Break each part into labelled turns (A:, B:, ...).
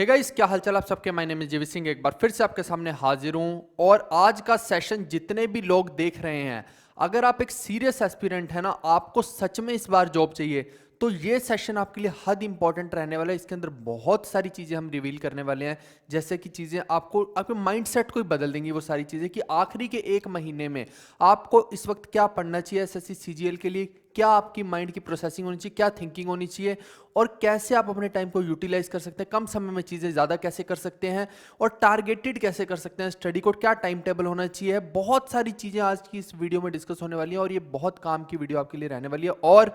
A: Hey guys, क्या हालचाल आप सबके। माय नेम इज जेवी सिंह, एक बार फिर से आपके सामने हाजिर हूं। और आज का सेशन जितने भी लोग देख रहे हैं, अगर आप एक सीरियस एस्पिरेंट है ना, आपको सच में इस बार जॉब चाहिए, तो ये सेशन आपके लिए हद इंपॉर्टेंट रहने वाला है। इसके अंदर बहुत सारी चीजें हम रिवील करने वाले हैं, जैसे कि चीजें आपको आपके माइंडसेट को ही बदल देंगी। वो सारी चीजें कि आखिरी के एक महीने में आपको इस वक्त क्या पढ़ना चाहिए एसएससी सीजीएल के लिए, क्या आपकी माइंड की प्रोसेसिंग होनी चाहिए, क्या थिंकिंग होनी चाहिए, और कैसे आप अपने टाइम को यूटिलाइज कर सकते हैं, कम समय में चीज़ें ज़्यादा कैसे कर सकते हैं, और टारगेटेड कैसे कर सकते हैं स्टडी को, क्या टाइम टेबल होना चाहिए। बहुत सारी चीज़ें आज की इस वीडियो में डिस्कस होने वाली हैं, और ये बहुत काम की वीडियो आपके लिए रहने वाली है। और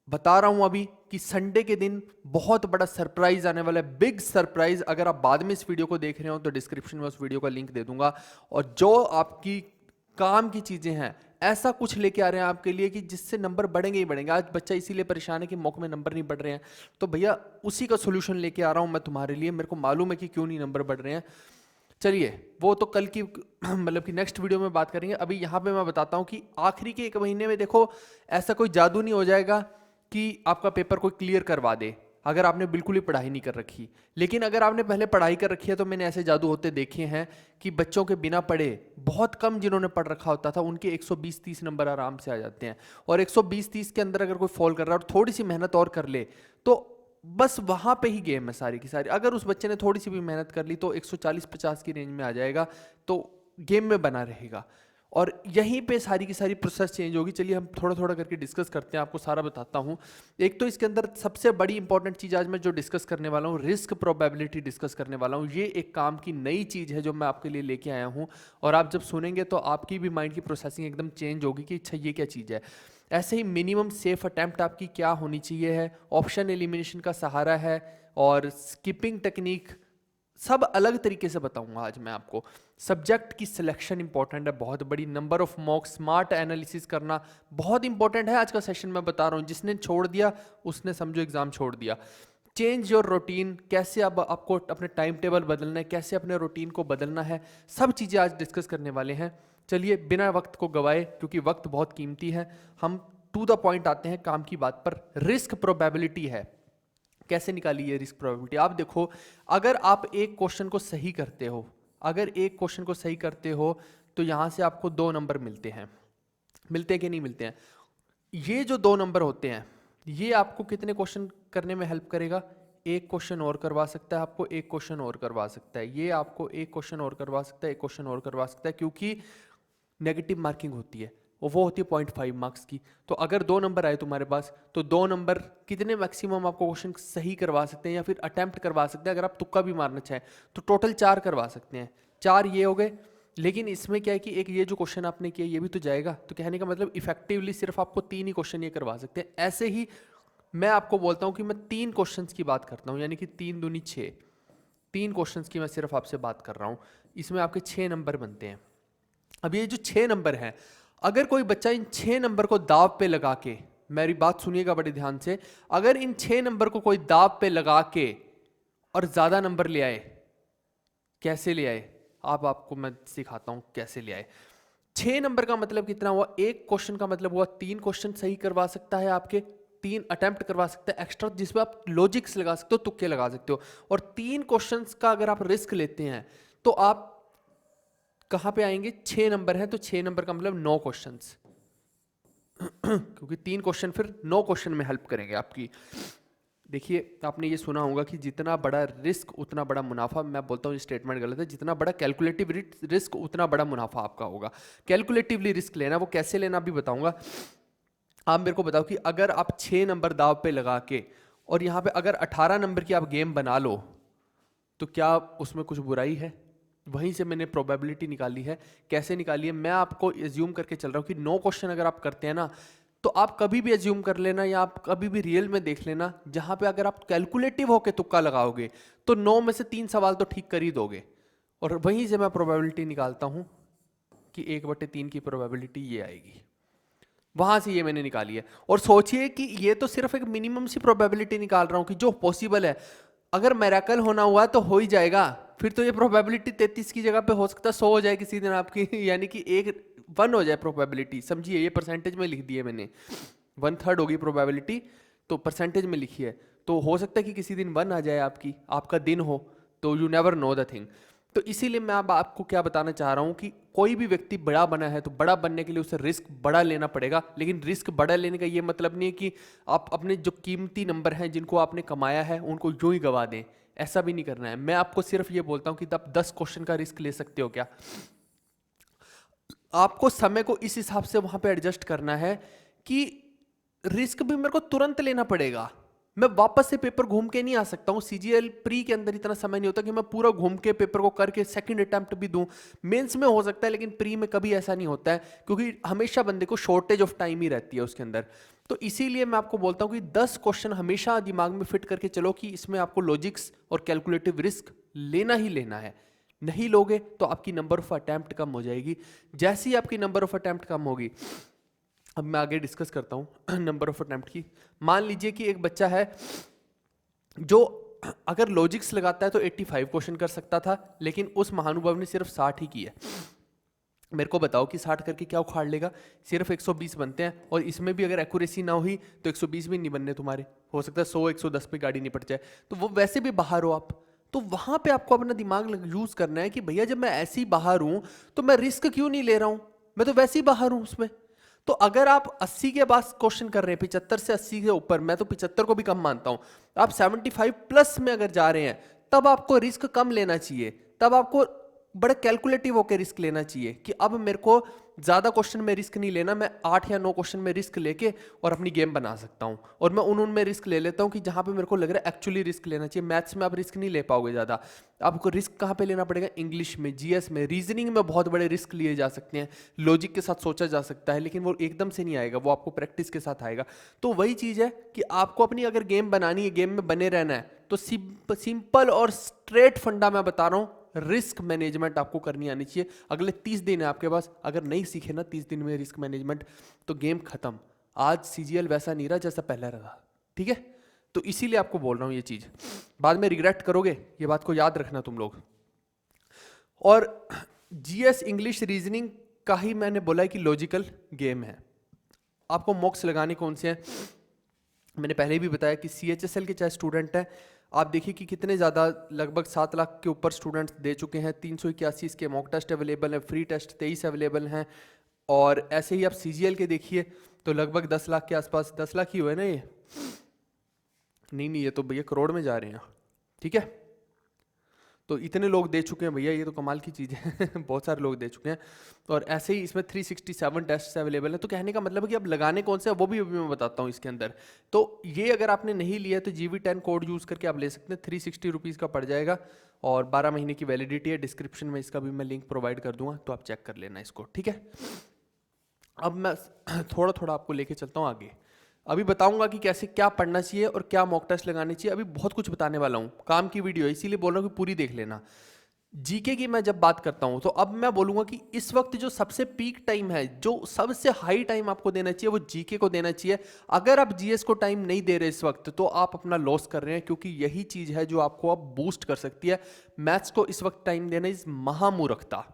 A: बता रहा हूं अभी कि संडे के दिन बहुत बड़ा सरप्राइज आने वाला है, बिग सरप्राइज। अगर आप बाद में इस वीडियो को देख रहे हो तो डिस्क्रिप्शन में उस वीडियो का लिंक दे दूंगा। और जो आपकी काम की चीजें हैं, ऐसा कुछ लेके आ रहे हैं आपके लिए कि जिससे नंबर बढ़ेंगे ही बढ़ेंगे। आज बच्चा इसीलिए परेशान है कि मॉक में नंबर नहीं बढ़ रहे हैं, तो भैया उसी का सोल्यूशन लेके आ रहा हूं मैं तुम्हारे लिए। मेरे को मालूम है कि क्यों नहीं नंबर बढ़ रहे हैं। चलिए, वो तो कल की मतलब कि नेक्स्ट वीडियो में बात करेंगे। अभी यहाँ पे मैं बताता हूँ कि आखिरी के एक महीने में देखो, ऐसा कोई जादू नहीं हो जाएगा कि आपका पेपर कोई क्लियर करवा दे अगर आपने बिल्कुल ही पढ़ाई नहीं कर रखी। लेकिन अगर आपने पहले पढ़ाई कर रखी है तो मैंने ऐसे जादू होते देखे हैं कि बच्चों के बिना पढ़े, बहुत कम जिन्होंने पढ़ रखा होता था, उनके 120-30 नंबर आराम से आ जाते हैं। और 120-30 के अंदर अगर कोई फॉल कर रहा है और थोड़ी सी मेहनत और कर ले, तो बस वहां पे ही गेम है सारी की सारी। अगर उस बच्चे ने थोड़ी सी भी मेहनत कर ली तो 140-50 की रेंज में आ जाएगा, तो गेम में बना रहेगा। और यहीं पे सारी की सारी प्रोसेस चेंज होगी। चलिए हम थोड़ा थोड़ा करके डिस्कस करते हैं, आपको सारा बताता हूँ। एक तो इसके अंदर सबसे बड़ी इंपॉर्टेंट चीज़ आज मैं जो डिस्कस करने वाला हूँ, रिस्क प्रोबेबिलिटी डिस्कस करने वाला हूँ। ये एक काम की नई चीज़ है जो मैं आपके लिए लेके आया हूँ, और आप जब सुनेंगे तो आपकी भी माइंड की प्रोसेसिंग एकदम चेंज होगी कि अच्छा ये क्या चीज़ है। ऐसे ही मिनिमम सेफ अटैम्प्ट आपकी क्या होनी चाहिए है, ऑप्शन एलिमिनेशन का सहारा है, और स्किपिंग टेक्निक, सब अलग तरीके से बताऊंगा आज मैं आपको। सब्जेक्ट की सिलेक्शन इंपॉर्टेंट है, बहुत बड़ी। Number of mock, smart analysis करना बहुत इंपॉर्टेंट है। आज का सेशन मैं बता रहा हूँ, जिसने छोड़ दिया उसने समझो एग्जाम छोड़ दिया। चेंज योर रूटीन, कैसे अब आपको अपने टाइम टेबल बदलना है, कैसे अपने रूटीन को बदलना है, सब चीज़ें आज डिस्कस करने वाले हैं। चलिए बिना वक्त को गवाए, क्योंकि वक्त बहुत कीमती है, हम टू द पॉइंट आते हैं, काम की बात पर। रिस्क प्रोबेबिलिटी है, कैसे निकाली ये रिस्क प्रोबेबिलिटी। आप देखो, अगर आप एक क्वेश्चन को सही करते हो, अगर एक क्वेश्चन को सही करते हो तो यहां से आपको 2 नंबर मिलते हैं। मिलते हैं कि नहीं मिलते हैं? ये जो 2 नंबर होते हैं, ये आपको कितने क्वेश्चन करने में हेल्प करेगा? एक क्वेश्चन और करवा सकता है आपको, एक क्वेश्चन और करवा सकता है, ये आपको एक क्वेश्चन और करवा सकता है, एक क्वेश्चन और करवा सकता है, क्योंकि नेगेटिव मार्किंग होती है, और वो होती है 0.5 मार्क्स की। तो अगर 2 नंबर आए तुम्हारे पास, तो 2 नंबर कितने मैक्सिमम आपको क्वेश्चन सही करवा सकते हैं या फिर अटेम्प्ट करवा सकते हैं। अगर आप तुक्का भी मारना चाहें तो टोटल 4 करवा सकते हैं। 4 ये हो गए। लेकिन इसमें क्या है कि एक ये जो क्वेश्चन आपने किया ये भी तो जाएगा, तो कहने का मतलब इफेक्टिवली सिर्फ आपको 3 ही क्वेश्चन ये करवा सकते हैं। ऐसे ही मैं आपको बोलता हूँ कि मैं 3 क्वेश्चंस की बात करता हूँ, यानी कि 3 दूनी 6, 3 क्वेश्चंस की मैं सिर्फ आपसे बात कर रहा हूँ। इसमें आपके 6 नंबर बनते हैं। अब ये जो 6 नंबर हैं, अगर कोई बच्चा इन 6 नंबर को दाव पे लगा के, मेरी बात सुनिएगा बड़े ध्यान से, अगर इन 6 नंबर को कोई दाव पे लगा के और ज्यादा नंबर ले आए, कैसे ले आए, आपको मैं सिखाता हूं कैसे ले आए। 6 नंबर का मतलब कितना हुआ? एक क्वेश्चन का मतलब हुआ 3 क्वेश्चन सही करवा सकता है, आपके 3 अटेम्प्ट करवा सकता है एक्स्ट्रा, जिसमें आप लॉजिक्स लगा सकते हो, तुक्के लगा सकते हो। और 3 क्वेश्चंस का अगर आप रिस्क लेते हैं तो आप कहां पे आएंगे? 6 नंबर है तो 6 नंबर का मतलब 9 क्वेश्चंस क्योंकि 3 क्वेश्चन फिर 9 क्वेश्चन में हेल्प करेंगे आपकी। देखिए, आपने ये सुना होगा कि जितना बड़ा रिस्क उतना बड़ा मुनाफा। मैं बोलता हूँ ये स्टेटमेंट गलत है। जितना बड़ा कैलकुलेटिव रिस्क उतना बड़ा मुनाफा आपका होगा। कैलकुलेटिवली रिस्क लेना, वो कैसे लेना भी बताऊंगा। आप मेरे को बताओ कि अगर आप 6 नंबर दाव पे लगा के और यहाँ पे अगर 18 नंबर की आप गेम बना लो, तो क्या उसमें कुछ बुराई है? वहीं से मैंने प्रोबेबिलिटी निकाली है। कैसे निकाली है? मैं आपको एज्यूम करके चल रहा हूँ कि 9 क्वेश्चन अगर आप करते हैं ना, तो आप कभी भी एज्यूम कर लेना या आप कभी भी रियल में देख लेना, जहां पे अगर आप कैलकुलेटिव होके तुक्का लगाओगे तो 9 में से 3 सवाल तो ठीक कर ही दोगे। और वहीं से मैं प्रोबेबिलिटी निकालता हूं कि 1/3 की प्रोबेबिलिटी ये आएगी। वहां से ये मैंने निकाली है। और सोचिए कि ये तो सिर्फ एक मिनिमम सी प्रोबेबिलिटी निकाल रहा हूं कि जो पॉसिबल है। अगर मैराकल होना हुआ तो हो ही जाएगा, फिर तो ये प्रोबेबिलिटी 33 की जगह पे हो सकता है 100 हो जाए किसी दिन आपकी यानी कि 1 हो जाए प्रोबेबिलिटी। समझिए, ये परसेंटेज में लिख दी है मैंने, 1/3 होगी प्रोबेबिलिटी, तो परसेंटेज में लिखी है। तो हो सकता है कि किसी दिन 1 आ जाए आपका दिन हो, तो you never know the thing. तो इसीलिए मैं अब आपको क्या बताना चाह रहा हूँ कि कोई भी व्यक्ति बड़ा बना है तो बड़ा बनने के लिए उसे रिस्क बड़ा लेना पड़ेगा, लेकिन रिस्क बड़ा लेने का ये मतलब नहीं है कि आप अपने जो कीमती नंबर हैं जिनको आपने कमाया है उनको यूं ही गवा दें, ऐसा भी नहीं करना है। मैं आपको सिर्फ ये बोलता हूँ कि आप 10 क्वेश्चन का रिस्क ले सकते हो क्या। आपको समय को इस हिसाब से वहां पे एडजस्ट करना है कि रिस्क भी मेरे को तुरंत लेना पड़ेगा, मैं वापस से पेपर घूम के नहीं आ सकता हूँ। सीजीएल प्री के अंदर इतना समय नहीं होता कि मैं पूरा घूम के पेपर को करके सेकंड अटेम्प्ट भी दूं। मेंस में हो सकता है लेकिन प्री में कभी ऐसा नहीं होता है, क्योंकि हमेशा बंदे को शॉर्टेज ऑफ टाइम ही रहती है उसके अंदर। तो इसीलिए मैं आपको बोलता हूँ कि 10 क्वेश्चन हमेशा दिमाग में फिट करके चलो कि इसमें आपको लॉजिक्स और कैलकुलेटिव रिस्क लेना ही लेना है। नहीं लोगे तो आपकी नंबर ऑफ अटेम्प्ट कम हो जाएगी। जैसे ही आपकी नंबर ऑफ अटेम्प्ट कम होगी, अब मैं आगे डिस्कस करता हूँ नंबर ऑफ अटेम्प्ट की। मान लीजिए कि एक बच्चा है जो अगर लॉजिक्स लगाता है तो 85 क्वेश्चन कर सकता था, लेकिन उस महानुभाव ने सिर्फ 60 ही किए। मेरे को बताओ कि 60 करके क्या उखाड़ लेगा। सिर्फ 120 बनते हैं, और इसमें भी अगर एक्यूरेसी ना हुई तो 120 भी नहीं बनने तुम्हारे, हो सकता है 100 110 पे गाड़ी निपट जाए, तो वो वैसे भी बाहर हो आप। तो वहां पे आपको अपना दिमाग यूज करना है कि भैया जब मैं ऐसे ही बाहर हूं तो मैं रिस्क क्यों नहीं ले रहा हूं, मैं तो वैसे ही बाहर हूं उसमें। तो अगर आप 80 के पास क्वेश्चन कर रहे हैं, 75 से 80 के ऊपर, मैं तो 75 को भी कम मानता हूं, आप 75 प्लस में अगर जा रहे हैं तब आपको रिस्क कम लेना चाहिए। तब आपको बड़ा कैलकुलेटिव होकर रिस्क लेना चाहिए कि अब मेरे को ज्यादा क्वेश्चन में रिस्क नहीं लेना, मैं 8 या 9 क्वेश्चन में रिस्क लेके और अपनी गेम बना सकता हूं। और मैं उनमें रिस्क ले लेता हूं कि जहां पे मेरे को लग रहा है एक्चुअली रिस्क लेना चाहिए। मैथ्स में आप रिस्क नहीं ले पाओगे ज्यादा, आपको रिस्क कहां पे लेना पड़ेगा, इंग्लिश में, जीएस में, रीजनिंग में बहुत बड़े रिस्क लिए जा सकते हैं, लॉजिक के साथ सोचा जा सकता है, लेकिन वो एकदम से नहीं आएगा, वो आपको प्रैक्टिस के साथ आएगा। तो वही चीज है कि आपको अपनी अगर गेम बनानी है, गेम में बने रहना है, तो सिंपल और स्ट्रेट फंडा मैं बता रहा हूं, रिस्क मैनेजमेंट आपको करनी आनी चाहिए। अगले 30 दिन है आपके पास, अगर नहीं सीखे ना 30 दिन में रिस्क मैनेजमेंट, तो गेम खत्म। आज सीजीएल वैसा नहीं रहा जैसा पहले रहा, ठीक है। तो इसीलिए आपको बोल रहा हूं ये चीज, बाद में रिग्रेट करोगे, ये बात को याद रखना तुम लोग। और जीएस, इंग्लिश, रीजनिंग का ही मैंने बोला है कि लॉजिकल गेम है। आपको मॉक्स लगाने कौन से हैं, मैंने पहले भी बताया कि सीएचएसएल के चाहे स्टूडेंट हैं, आप देखिए कि कितने ज़्यादा, लगभग 7 लाख के ऊपर स्टूडेंट्स दे चुके हैं। 381 इसके मॉक टेस्ट अवेलेबल है, फ्री टेस्ट 23 अवेलेबल हैं। और ऐसे ही आप सीजीएल के देखिए तो लगभग 10 लाख के आसपास, 10 लाख ही हुए ना ये, नहीं ये तो भैया करोड़ में जा रहे हैं, ठीक है। तो इतने लोग दे चुके हैं भैया, ये तो कमाल की चीज़ है बहुत सारे लोग दे चुके हैं। और ऐसे ही इसमें 367 टेस्ट अवेलेबल है। तो कहने का मतलब है कि अब लगाने कौन से है वो भी अभी मैं बताता हूँ इसके अंदर। तो ये अगर आपने नहीं लिया तो GV10 कोड यूज़ करके आप ले सकते हैं, 360 रुपीज़ का पड़ जाएगा, और 12 महीने की वैलिडिटी है। डिस्क्रिप्शन में इसका भी मैं लिंक प्रोवाइड कर दूंगा, तो आप चेक कर लेना इसको, ठीक है। अब मैं थोड़ा थोड़ा आपको लेके चलता हूँ आगे। अभी बताऊंगा कि कैसे क्या पढ़ना चाहिए और क्या मॉक टेस्ट लगाने चाहिए। अभी बहुत कुछ बताने वाला हूँ, काम की वीडियो है इसीलिए बोल रहा हूँ कि पूरी देख लेना। जीके की मैं जब बात करता हूं तो अब मैं बोलूंगा कि इस वक्त जो सबसे पीक टाइम है, जो सबसे हाई टाइम आपको देना चाहिए, वो जीके को देना चाहिए। अगर आप जीएस को टाइम नहीं दे रहे इस वक्त, तो आप अपना लॉस कर रहे हैं, क्योंकि यही चीज है जो आपको अब बूस्ट कर सकती है। मैथ्स को इस वक्त टाइम देना इस महामूर्खता।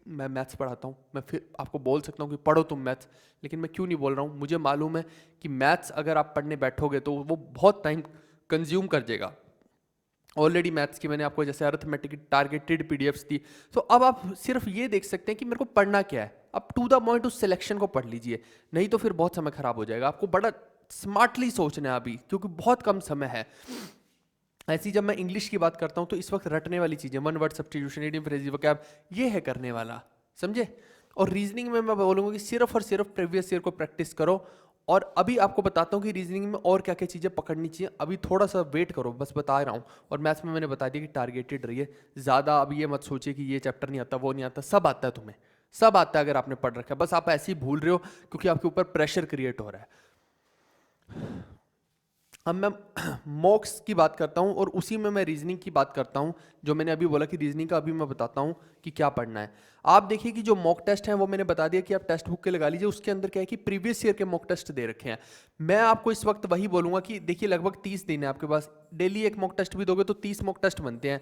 A: मैं मैथ्स पढ़ाता हूँ, मैं फिर आपको बोल सकता हूँ कि पढ़ो तुम मैथ्स, लेकिन मैं क्यों नहीं बोल रहा हूँ, मुझे मालूम है कि मैथ्स अगर आप पढ़ने बैठोगे तो वो बहुत टाइम कंज्यूम कर जाएगा। ऑलरेडी मैथ्स की मैंने आपको जैसे अरिथमेटिक की टारगेटेड पीडीएफ्स दी, तो अब आप सिर्फ ये देख सकते हैं कि मेरे को पढ़ना क्या है। अब टू द पॉइंट उस सिलेक्शन को पढ़ लीजिए, नहीं तो फिर बहुत समय खराब हो जाएगा। आपको बड़ा स्मार्टली सोचना है अभी, क्योंकि बहुत कम समय है। ऐसी जब मैं इंग्लिश की बात करता हूँ तो इस वक्त रटने वाली चीजें, one word substitution, idiom, phrase, vocab, ये है करने वाला, समझे। और रीजनिंग में मैं बोलूँगा कि सिर्फ और सिर्फ प्रीवियस ईयर को प्रैक्टिस करो। और अभी आपको बताता हूँ कि रीजनिंग में और क्या क्या चीज़ें पकड़नी चाहिए, अभी थोड़ा सा वेट करो, बस बता रहा हूँ। और मैथ्स में मैंने बता दिया कि टारगेटेड रहिए ज़्यादा। अभी ये मत सोचिए कि ये चैप्टर नहीं आता, वो नहीं आता, सब आता है तुम्हें, सब आता है अगर आपने पढ़ रखा है, बस आप ऐसे ही भूल रहे हो क्योंकि आपके ऊपर प्रेशर क्रिएट हो रहा है। अब मैं मॉक्स की बात करता हूँ और उसी में मैं रीजनिंग की बात करता हूँ। जो मैंने अभी बोला कि रीजनिंग का अभी मैं बताता हूँ कि क्या पढ़ना है। आप देखिए कि जो मॉक टेस्ट हैं वो मैंने बता दिया कि आप टेक्स्ट बुक के लगा लीजिए। उसके अंदर क्या है कि प्रीवियस ईयर के मॉक टेस्ट दे रखे हैं। मैं आपको इस वक्त वही बोलूँगा कि देखिए लगभग 30 दिन है आपके पास, डेली एक मॉक टेस्ट भी दोगे तो 30 मॉक टेस्ट बनते हैं।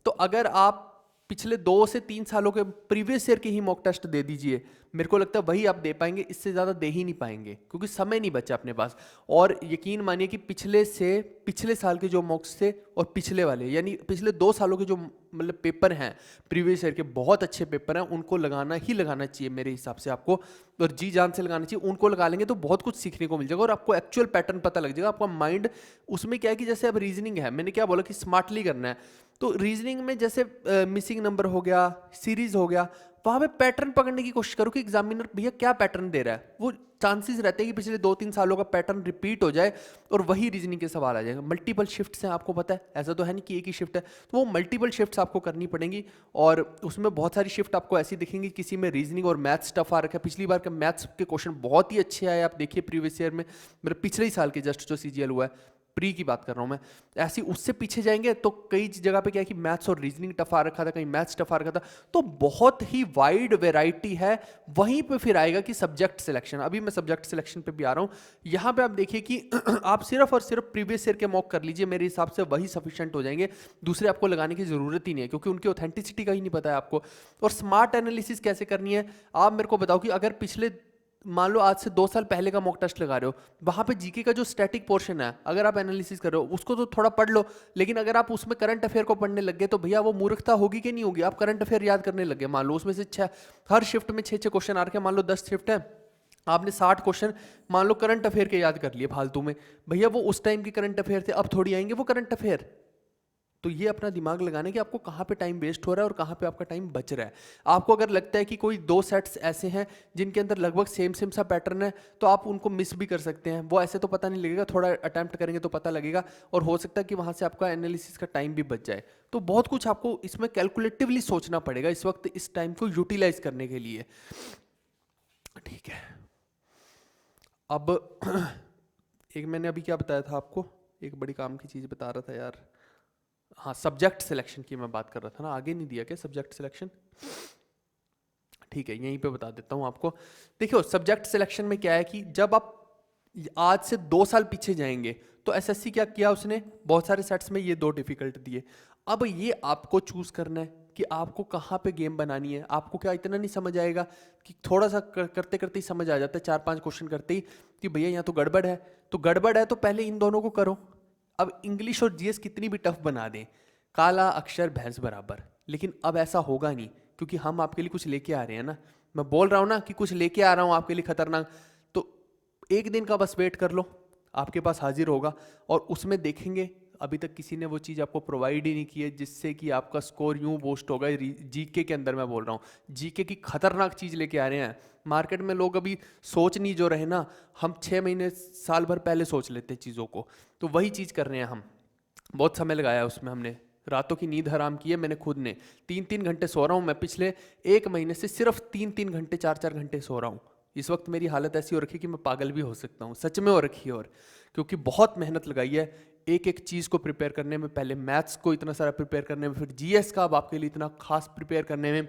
A: तो अगर आप पिछले 2 से 3 सालों के प्रीवियस ईयर के ही मॉक टेस्ट दे दीजिए, मेरे को लगता है वही आप दे पाएंगे, इससे ज़्यादा दे ही नहीं पाएंगे क्योंकि समय नहीं बचा अपने पास। और यकीन मानिए कि पिछले साल के जो मॉक्स थे और पिछले वाले यानी पिछले 2 सालों के जो मतलब पेपर हैं प्रीवियस ईयर के, बहुत अच्छे पेपर हैं, उनको लगाना ही लगाना चाहिए मेरे हिसाब से आपको, और जी जान से लगाना चाहिए। उनको लगा लेंगे तो बहुत कुछ सीखने को मिल जाएगा और आपको एक्चुअल पैटर्न पता लग जाएगा। आपका माइंड उसमें क्या है कि जैसे अब रीजनिंग है, मैंने क्या बोला कि स्मार्टली करना है, तो रीजनिंग में जैसे मिसिंग नंबर हो गया, सीरीज हो गया, वहां पे पैटर्न पकड़ने की कोशिश करो कि एग्जामिनर भैया क्या पैटर्न दे रहा है। वो चांसेस रहते हैं कि पिछले 2-3 सालों का पैटर्न रिपीट हो जाए और वही रीजनिंग के सवाल आ जाएगा। मल्टीपल शिफ्ट्स हैं, आपको पता है, ऐसा तो है नहीं कि एक ही शिफ्ट है, तो वो मल्टीपल शिफ्ट्स आपको करनी पड़ेंगी और उसमें बहुत सारी शिफ्ट आपको ऐसी दिखेंगी, किसी में रीजनिंग और मैथ्स टफ आ रखा है। पिछली बार के मैथ्स के क्वेश्चन बहुत ही अच्छे आए, आप देखिए प्रीवियस ईयर में, मेरे पिछले ही साल के जस्ट जो सीजीएल हुआ है, प्री की बात कर रहा हूं मैं, ऐसी उससे पीछे जाएंगे तो कई जगह पे क्या है कि मैथ्स और रीजनिंग टफ आ रखा था, कहीं मैथ्स टफ आ रखा था, तो बहुत ही वाइड वैरायटी है। वहीं पे फिर आएगा कि सब्जेक्ट सिलेक्शन, अभी मैं सब्जेक्ट सिलेक्शन पे भी आ रहा हूं। यहां पे आप देखिए कि आप सिर्फ और सिर्फ प्रीवियस ईयर के मॉक कर लीजिए, मेरे हिसाब से वही सफिशिएंट हो जाएंगे, दूसरे आपको लगाने की जरूरत ही नहीं है क्योंकि उनकी ऑथेंटिसिटी का ही नहीं पता है आपको। और स्मार्ट एनालिसिस कैसे करनी है आप मेरे को बताओ कि अगर पिछले मान लो आज से 2 साल पहले का मॉक टेस्ट लगा रहे हो, वहां पे जीके का जो स्टैटिक पोर्शन है अगर आप एनालिसिस कर रहे हो उसको तो थोड़ा पढ़ लो, लेकिन अगर आप उसमें करंट अफेयर को पढ़ने लग गए तो भैया वो मूर्खता होगी कि नहीं होगी। आप करंट अफेयर याद करने लग गए, मान लो उसमें से हर शिफ्ट में 6-6 क्वेश्चन आ रखे हैं, मान लो 10 शिफ्ट है, आपने 60 क्वेश्चन मान लो करंट अफेयर के याद कर लिए फालतू में, भैया वो उस टाइम के करंट अफेयर थे, अब थोड़ी आएंगे वो करंट अफेयर। तो ये अपना दिमाग लगाने कि आपको कहाँ पे टाइम वेस्ट हो रहा है और कहाँ पे आपका टाइम बच रहा है। आपको अगर लगता है कि कोई 2 सेट्स ऐसे हैं जिनके अंदर लगभग सेम सेम सा पैटर्न है तो आप उनको मिस भी कर सकते हैं, वो ऐसे तो पता नहीं लगेगा, थोड़ा अटेम्प्ट करेंगे तो पता लगेगा और हो सकता है कि वहाँ से आपका एनालिसिस का टाइम भी बच जाए। तो बहुत कुछ आपको इसमें कैलकुलेटिवली सोचना पड़ेगा इस वक्त, इस टाइम को यूटिलाइज करने के लिए। ठीक है, अब एक मैंने अभी क्या बताया था आपको, एक बड़ी काम की चीज़ बता रहा था यार, हाँ सब्जेक्ट सिलेक्शन की मैं बात कर रहा था ना, आगे नहीं दिया क्या सब्जेक्ट सिलेक्शन, ठीक है यहीं पे बता देता हूँ आपको। देखियो सब्जेक्ट सिलेक्शन में क्या है कि जब आप आज से 2 साल पीछे जाएंगे तो एसएससी क्या किया उसने, बहुत सारे सेट्स में ये 2 डिफिकल्ट दिए। अब ये आपको चूज करना है कि आपको कहाँ पे गेम बनानी है। आपको क्या इतना नहीं समझ आएगा कि थोड़ा सा करते करते ही समझ आ जाता है, 4-5 क्वेश्चन करते ही कि भैया यहाँ तो गड़बड़ है, तो गड़बड़ है तो पहले इन दोनों को करो। अब इंग्लिश और जीएस कितनी भी टफ बना दें, काला अक्षर भैंस बराबर, लेकिन अब ऐसा होगा नहीं क्योंकि हम आपके लिए कुछ लेके आ रहे हैं ना। मैं बोल रहा हूँ ना कि कुछ लेके आ रहा हूँ आपके लिए खतरनाक, तो एक दिन का बस वेट कर लो, आपके पास हाजिर होगा और उसमें देखेंगे। अभी तक किसी ने वो चीज़ आपको प्रोवाइड ही नहीं की है जिससे कि आपका स्कोर यूं बूस्ट होगा। जीके के अंदर मैं बोल रहा हूँ, जीके की खतरनाक चीज़ लेके आ रहे हैं मार्केट में। लोग अभी सोच नहीं जो रहे ना, हम 6 महीने साल भर पहले सोच लेते हैं चीज़ों को, तो वही चीज़ कर रहे हैं हम। बहुत समय लगाया उसमें, हमने रातों की नींद हराम की है मैंने खुद ने। 3-3 घंटे सो रहा हूँ मैं, पिछले 1 महीने से सिर्फ 3-3 घंटे 4-4 घंटे सो रहा हूँ। इस वक्त मेरी हालत ऐसी हो रखी है कि मैं पागल भी हो सकता हूँ, सच में हो रखी है। और क्योंकि बहुत मेहनत लगाई है एक एक चीज़ को प्रिपेयर करने में, पहले मैथ्स को इतना सारा प्रिपेयर करने में, फिर जीएस का अब आपके लिए इतना खास प्रिपेयर करने में,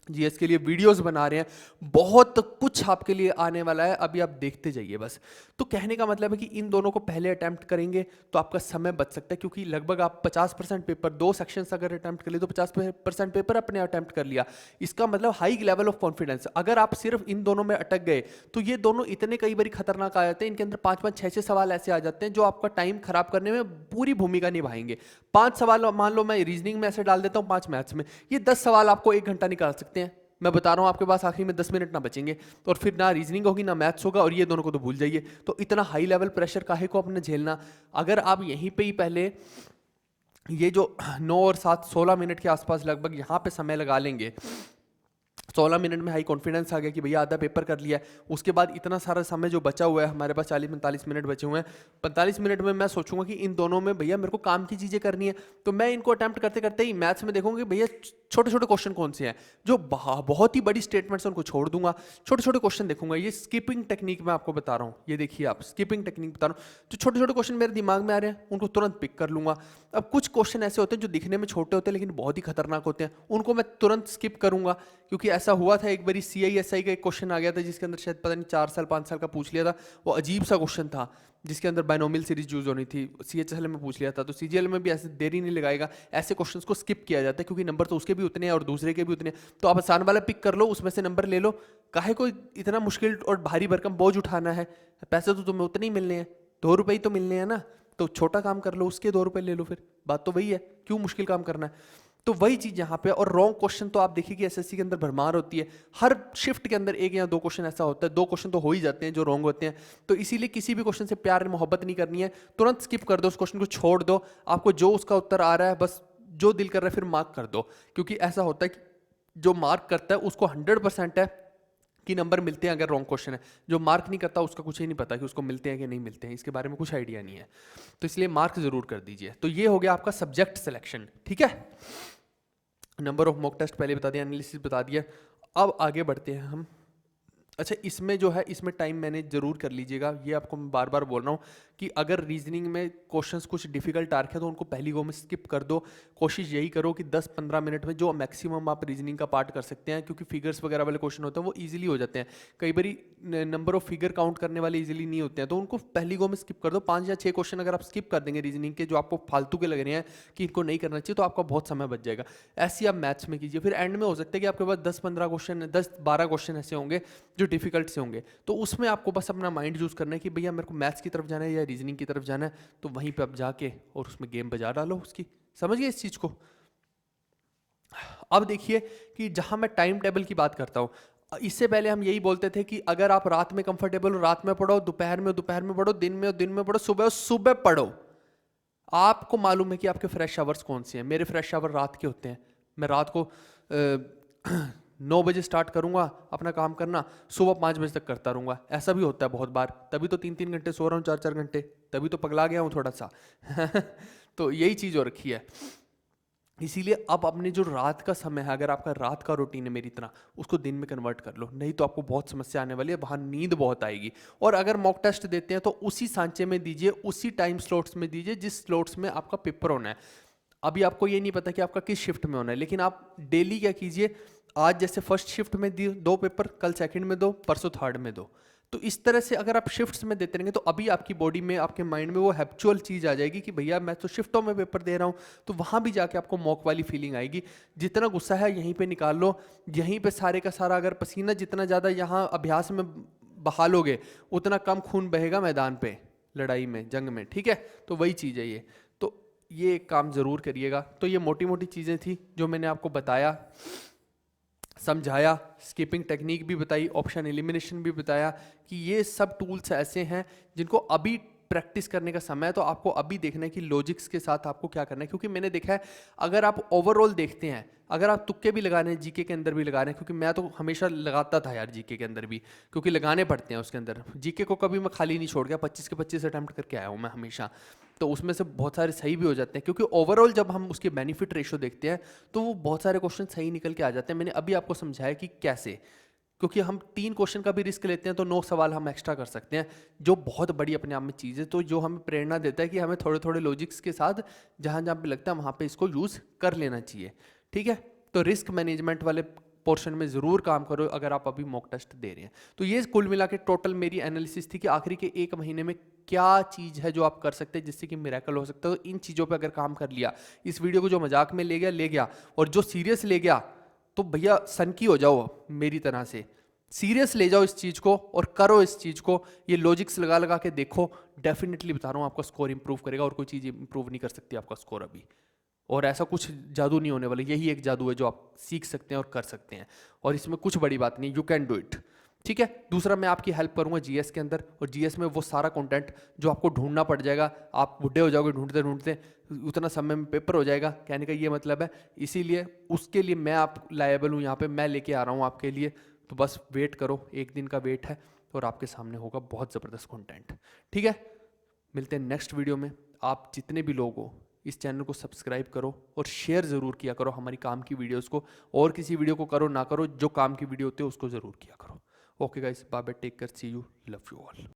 A: जीएस के लिए वीडियोस बना रहे हैं, बहुत कुछ आपके लिए आने वाला है, अभी आप देखते जाइए बस। तो कहने का मतलब है कि इन दोनों को पहले अटेम्प्ट करेंगे तो आपका समय बच सकता है, क्योंकि लगभग आप 50% पेपर, 2 सेक्शंस अगर अटेम्प्ट कर लिए तो 50% पेपर अपने अटेम्प्ट कर लिया। इसका मतलब हाई लेवल ऑफ कॉन्फिडेंस। अगर आप सिर्फ इन दोनों में अटक गए तो ये दोनों इतने कई बार खतरनाक आ जाते हैं, इनके अंदर 5-5, 6-6 सवाल ऐसे आ जाते हैं जो आपका टाइम खराब करने में पूरी भूमिका निभाएंगे। 5 सवाल मान लो मैं रीजनिंग में ऐसे डाल देता हूँ, 5 मैथ्स में, ये 10 सवाल आपको 1 घंटा निकाल सकते हैं। मैं बता रहा हूँ आपके पास आखिरी में 10 मिनट ना बचेंगे, और फिर ना रीजनिंग होगी ना मैथ्स होगा, और ये दोनों को तो भूल जाइए। तो इतना हाई लेवल प्रेशर काहे को अपने झेलना। अगर आप यहीं पे ही पहले ये जो 9 और 7 16 मिनट के आसपास लगभग यहाँ पे समय लगा लेंगे, 16 मिनट में हाई कॉन्फिडेंस आ गया कि भैया आधा पेपर कर लिया है, उसके बाद इतना सारा समय जो बचा हुआ है हमारे पास, 40-45 मिनट बचे हुए हैं, 45 मिनट में मैं सोचूंगा कि इन दोनों में भैया मेरे को काम की चीज़ें करनी है, तो मैं इनको अटेम्प्ट करते करते ही मैथ्स में देखूंगा भैया छोटे छोटे क्वेश्चन कौन से हैं, जो बहुत ही बड़ी स्टेटमेंट्स उनको छोड़ दूंगा, छोटे छोटे क्वेश्चन देखूंगा। ये स्किपिंग टेक्निक मैं आपको बता रहा हूँ, ये देखिए आप, स्किपिंग टेक्निक बता रहा हूँ। जो छोटे छोटे क्वेश्चन मेरे दिमाग में आ रहे हैं उनको तुरंत पिक कर लूंगा। अब कुछ क्वेश्चन ऐसे होते हैं जो दिखने में छोटे होते हैं लेकिन बहुत ही खतरनाक होते हैं, उनको मैं तुरंत स्किप करूंगा, क्योंकि ऐसा हुआ था एक बारी CISI का एक क्वेश्चन आ गया था जिसके अंदर शायद पता नहीं 4 साल 5 साल का पूछ लिया था। वो अजीब सा क्वेश्चन था जिसके अंदर बाइनोमियल सीरीज यूज होनी थी, CHSL में पूछ लिया था। तो CGL में भी ऐसे देरी नहीं लगाएगा, ऐसे क्वेश्चंस को स्किप किया जाता है क्योंकि नंबर तो उसके भी उतने हैं और दूसरे के भी उतने हैं। तो आप आसान वाला पिक कर लो, उसमें से नंबर ले लो, काहे को इतना मुश्किल और भारी भरकम बोझ उठाना है। पैसे तो तुम्हें उतने ही मिलने हैं, 2 रुपये ही तो मिलने हैं ना, तो छोटा काम कर लो, उसके 2 रुपये ले लो, फिर बात तो वही है, क्यों मुश्किल काम करना है। तो वही चीज यहाँ पे। और रॉन्ग क्वेश्चन तो आप देखिए कि SSC के अंदर भरमार होती है, हर शिफ्ट के अंदर 1 या 2 क्वेश्चन ऐसा होता है, 2 क्वेश्चन तो हो ही जाते हैं जो रॉन्ग होते हैं। तो इसीलिए किसी भी क्वेश्चन से प्यार मोहब्बत नहीं करनी है, तुरंत स्किप कर दो, उस क्वेश्चन को छोड़ दो। आपको जो उसका उत्तर आ रहा है बस जो दिल कर रहा है फिर मार्क कर दो, क्योंकि ऐसा होता है कि जो मार्क करता है उसको 100% है कि नंबर मिलते हैं अगर रॉन्ग क्वेश्चन है। जो मार्क नहीं करता उसका कुछ ही नहीं पता कि उसको मिलते हैं कि नहीं मिलते हैं, इसके बारे में कुछ आइडिया नहीं है। तो इसलिए मार्क जरूर कर दीजिए। तो ये हो गया आपका सब्जेक्ट सिलेक्शन, ठीक है। नंबर ऑफ मॉक टेस्ट पहले बता दिया, एनालिसिस बता दिया। अब आगे बढ़ते हैं हम। अच्छा, इसमें जो है इसमें टाइम मैनेज जरूर कर लीजिएगा, ये आपको मैं बार बार बोल रहा हूँ कि अगर रीजनिंग में क्वेश्चंस कुछ डिफिकल्ट आ रखे हैं तो उनको पहली गो में स्किप कर दो। कोशिश यही करो कि 10-15 मिनट में जो मैक्सिमम आप रीजनिंग का पार्ट कर सकते हैं, क्योंकि फिगर्स वगैरह वाले क्वेश्चन होते हैं वो ईजिली हो जाते हैं। कई बारी नंबर ऑफ फिगर काउंट करने वाले ईजिली नहीं होते हैं, तो उनको पहली गो में स्किप कर दो। 5 या 6 क्वेश्चन अगर आप स्किप कर देंगे रीजनिंग के जो आपको फालतू के लग रहे हैं कि इनको नहीं करना चाहिए, तो आपका बहुत समय बच जाएगा। ऐसे आप मैथ्स में कीजिए, फिर एंड में हो सकता है कि आपके पास 10-15 क्वेश्चन 10-12 क्वेश्चन ऐसे होंगे जो डिफिकल्ट से होंगे, तो उसमें आपको बस अपना माइंड यूज करना है कि भैया मेरे को मैथ्स की तरफ जाना है या रीजनिंग की तरफ जाना है, तो वहीं पे आप जाके और उसमें गेम बजा डालो उसकी। समझ गए इस चीज को। अब देखिए कि जहां मैं टाइम टेबल की बात करता हूं, इससे पहले हम यही बोलते थे कि अगर आप रात में कंफर्टेबल हो रात में पढ़ो, दोपहर में पढ़ो, दिन में पढ़ो, सुबह पढ़ो। आपको मालूम है कि आपके फ्रेश आवर्स कौन से हैं। मेरे फ्रेश आवर रात के होते हैं। मैं रात को 9 बजे स्टार्ट करूंगा अपना काम करना, सुबह 5 बजे तक करता रहूंगा। ऐसा भी होता है बहुत बार, तभी तो 3-3 घंटे सो रहा हूँ, 4-4 घंटे, तभी तो पगला गया हूँ थोड़ा सा तो यही चीज़ हो रखी है। इसीलिए अब अपने जो रात का समय है, अगर आपका रात का रूटीन है मेरी तरह, उसको दिन में कन्वर्ट कर लो, नहीं तो आपको बहुत समस्या आने वाली है, वहाँ नींद बहुत आएगी। और अगर मॉक टेस्ट देते हैं तो उसी सांचे में दीजिए, उसी टाइम स्लॉट्स में दीजिए जिस स्लॉट्स में आपका पेपर होना है। अभी आपको ये नहीं पता कि आपका किस शिफ्ट में होना है, लेकिन आप डेली क्या कीजिए, आज जैसे फर्स्ट शिफ्ट में दो पेपर, कल सेकंड में दो, परसों थर्ड में दो। तो इस तरह से अगर आप शिफ्ट्स में देते रहेंगे तो अभी आपकी बॉडी में, आपके माइंड में वो हैबिचुअल चीज़ आ जाएगी कि भैया मैं तो शिफ्टों में पेपर दे रहा हूँ, तो वहाँ भी जाके आपको मॉक वाली फीलिंग आएगी। जितना गुस्सा है यहीं पे निकाल लो, यहीं पे सारे का सारा, अगर पसीना जितना ज़्यादा यहाँ अभ्यास में बहा लोगे उतना कम खून बहेगा मैदान पे, लड़ाई में, जंग में, ठीक है। तो वही चीज़ है ये। तो ये एक काम ज़रूर करिएगा। तो ये मोटी मोटी चीज़ें थी जो मैंने आपको बताया, समझाया, स्किपिंग टेक्निक भी बताई, ऑप्शन एलिमिनेशन भी बताया कि ये सब टूल्स ऐसे हैं जिनको अभी प्रैक्टिस करने का समय है। तो आपको अभी देखना है कि लॉजिक्स के साथ आपको क्या करना है, क्योंकि मैंने देखा है अगर आप ओवरऑल देखते हैं, अगर आप तुक्के भी लगा रहे हैं, जीके के अंदर भी लगा रहे हैं, क्योंकि मैं तो हमेशा लगाता था यार जीके के अंदर भी, क्योंकि लगाने पड़ते हैं उसके अंदर। जीके को कभी मैं खाली नहीं छोड़ गया, 25 के 25 अटैम्प्ट करके आया हूँ मैं हमेशा। तो उसमें से बहुत सारे सही भी हो जाते हैं, क्योंकि ओवरऑल जब हम उसके बेनिफिट रेशो देखते हैं तो वो बहुत सारे क्वेश्चन सही निकल के आ जाते हैं। मैंने अभी आपको समझाया कि कैसे, क्योंकि हम 3 क्वेश्चन का भी रिस्क लेते हैं तो 9 सवाल हम एक्स्ट्रा कर सकते हैं, जो बहुत बड़ी अपने आप में चीज़ है। तो जो हमें प्रेरणा देता है कि हमें थोड़े थोड़े लॉजिक्स के साथ जहाँ जहाँ पे लगता है वहाँ पे इसको यूज़ कर लेना चाहिए, ठीक है। तो रिस्क मैनेजमेंट वाले पोर्शन में ज़रूर काम करो अगर आप अभी मॉक टेस्ट दे रहे हैं। तो ये कुल मिला के टोटल मेरी एनालिसिस थी कि आखिरी के 1 महीने में क्या चीज़ है जो आप कर सकते हैं जिससे कि मिरेकल हो सकता है। तो इन चीज़ों पे अगर काम कर लिया, इस वीडियो को जो मजाक में ले गया, और जो सीरियस ले गया तो भैया सनकी हो जाओ, मेरी तरह से सीरियस ले जाओ इस चीज़ को और करो इस चीज़ को। ये लॉजिक्स लगा लगा के देखो, डेफिनेटली बता रहा हूँ आपका स्कोर इंप्रूव करेगा, और कोई चीज़ इंप्रूव नहीं कर सकती आपका स्कोर अभी। और ऐसा कुछ जादू नहीं होने वाला, यही एक जादू है जो आप सीख सकते हैं और कर सकते हैं, और इसमें कुछ बड़ी बात नहीं, यू कैन डू इट, ठीक है। दूसरा, मैं आपकी हेल्प करूंगा जीएस के अंदर, और जीएस में वो सारा कंटेंट जो आपको ढूंढना पड़ जाएगा, आप बुढ़े हो जाओगे ढूंढते ढूंढते, उतना समय में पेपर हो जाएगा, कहने का ये मतलब है। इसीलिए उसके लिए मैं आप लायबल हूँ यहाँ पे, मैं लेके आ रहा हूँ आपके लिए। तो बस वेट करो, 1 दिन का वेट है और आपके सामने होगा बहुत ज़बरदस्त कंटेंट, ठीक है। मिलते हैं नेक्स्ट वीडियो में। आप जितने भी लोग हो इस चैनल को सब्सक्राइब करो और शेयर ज़रूर किया करो हमारी काम की वीडियोस को, और किसी वीडियो को करो ना करो, जो काम की वीडियो होती है उसको ज़रूर किया करो। Okay guys, bye bye, take care, see you, love you all.